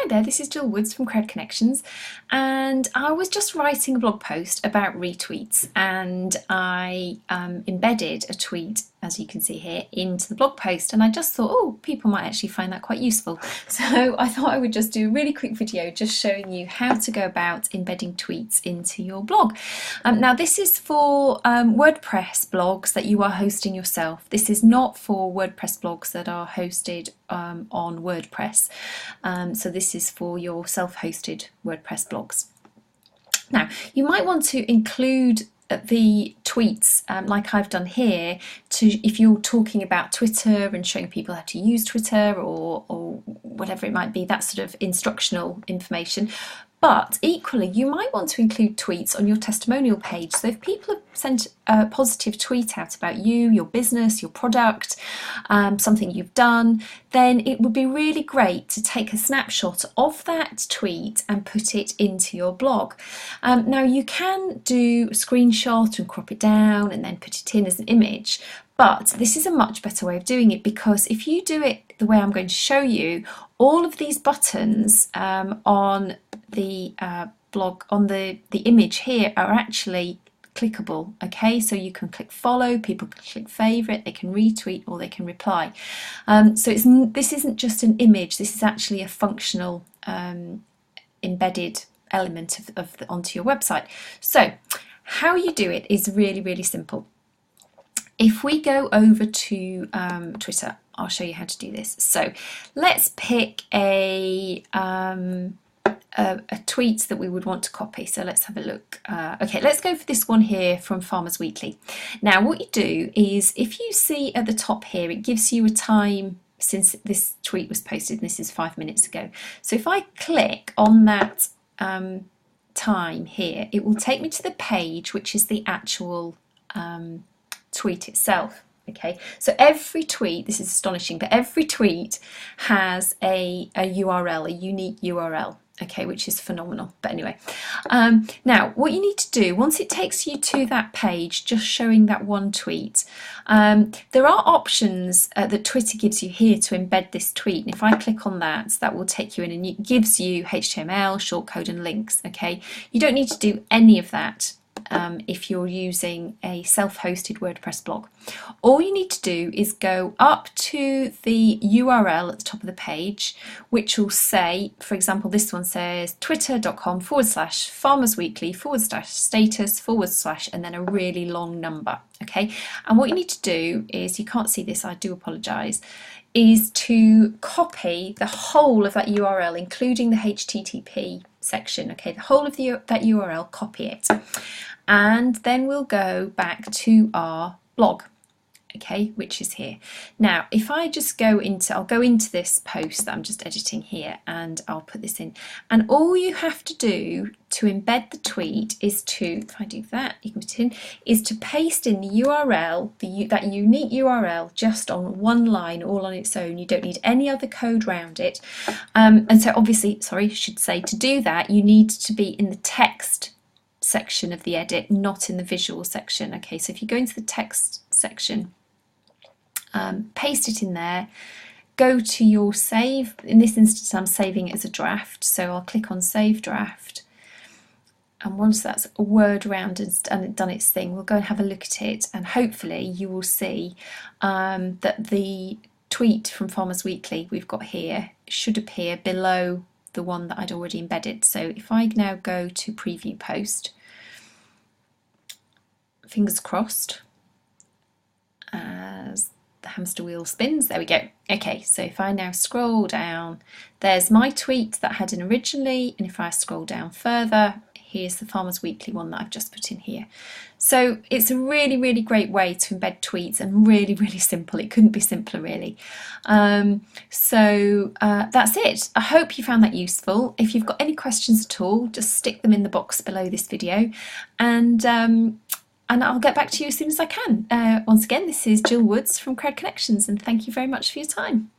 Hi there, this is Jill Woods from Cred Connections, and I was just writing a blog post about retweets, and I embedded a tweet, as you can see here, into the blog post, and I just thought, oh, people might actually find that quite useful. So I thought I would just do a really quick video just showing you how to go about embedding tweets into your blog. Now this is for WordPress blogs that you are hosting yourself. This is not for WordPress blogs that are hosted on WordPress. So this is for your self-hosted WordPress blogs. Now you might want to include the tweets like I've done here if you're talking about Twitter and showing people how to use Twitter or whatever it might be, that sort of instructional information. But equally, you might want to include tweets on your testimonial page. So if people have sent a positive tweet out about you, your business, your product, something you've done, then it would be really great to take a snapshot of that tweet and put it into your blog. Now you can do a screenshot and crop it down and then put it in as an image. But this is a much better way of doing it, because if you do it the way I'm going to show you, all of these buttons on the blog, on the image here, are actually clickable. Okay, so you can click follow, people can click favorite, they can retweet, or they can reply. So this isn't just an image, this is actually a functional embedded element onto your website. So how you do it is really, really simple. If we go over to Twitter, I'll show you how to do this. So let's pick a tweet that we would want to copy. So let's have a look. Okay, let's go for this one here from Farmers Weekly. Now what you do is, if you see at the top here, it gives you a time since this tweet was posted, and this is 5 minutes ago. So if I click on that time here, it will take me to the page which is the actual tweet itself. Okay, so every tweet, this is astonishing, but every tweet has a URL, a unique URL, okay, which is phenomenal. But anyway, now what you need to do, once it takes you to that page just showing that one tweet, there are options that Twitter gives you here to embed this tweet, and if I click on that, that will take you in and it gives you HTML, shortcode and links. Okay, you don't need to do any of that if you're using a self-hosted WordPress blog. All you need to do is go up to the URL at the top of the page, which will say, for example, this one says twitter.com/farmersweekly/status/ and then a really long number. Okay, and what you need to do is, you can't see this, I do apologise, is to copy the whole of that URL, including the HTTP section. Okay, the whole of that URL, copy it, and then we'll go back to our blog, okay, which is here. Now if I just go into, I'll go into this post that I'm just editing here, and I'll put this in, and all you have to do to embed the tweet is to, if I do that, you can put it in, is to paste in the URL, that unique URL, just on one line, all on its own. You don't need any other code around it. And so obviously, sorry, I should say, to do that you need to be in the text section of the edit, not in the visual section. Okay, so if you go into the text section, paste it in there, go to your save. In this instance I'm saving it as a draft, so I'll click on save draft, and once that's a word round and done its thing, we'll go and have a look at it, and hopefully you will see that the tweet from Farmers Weekly we've got here should appear below the one that I'd already embedded. So if I now go to preview post, fingers crossed as the hamster wheel spins, there we go. Okay, so if I now scroll down, there's my tweet that I had in originally, and if I scroll down further, here's the Farmers Weekly one that I've just put in here. So it's a really, really great way to embed tweets, and really, really simple. It couldn't be simpler, really. That's it. I hope you found that useful. If you've got any questions at all, just stick them in the box below this video, and I'll get back to you as soon as I can. Once again, this is Jill Woods from Cred Connections, and thank you very much for your time.